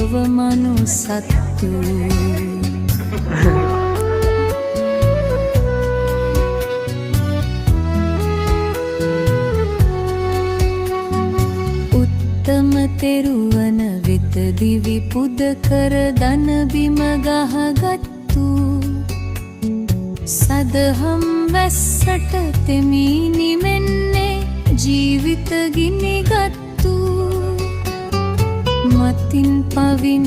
ලොව මනුසත්තු උත්තම තෙරුවන වෙත දිවි පුද කර දන බිම ගහගත්තු සදහම් වැස්සට තෙමී නිමෙන්නේ ජීවිත ගිනිගත්තු මතින් පවින්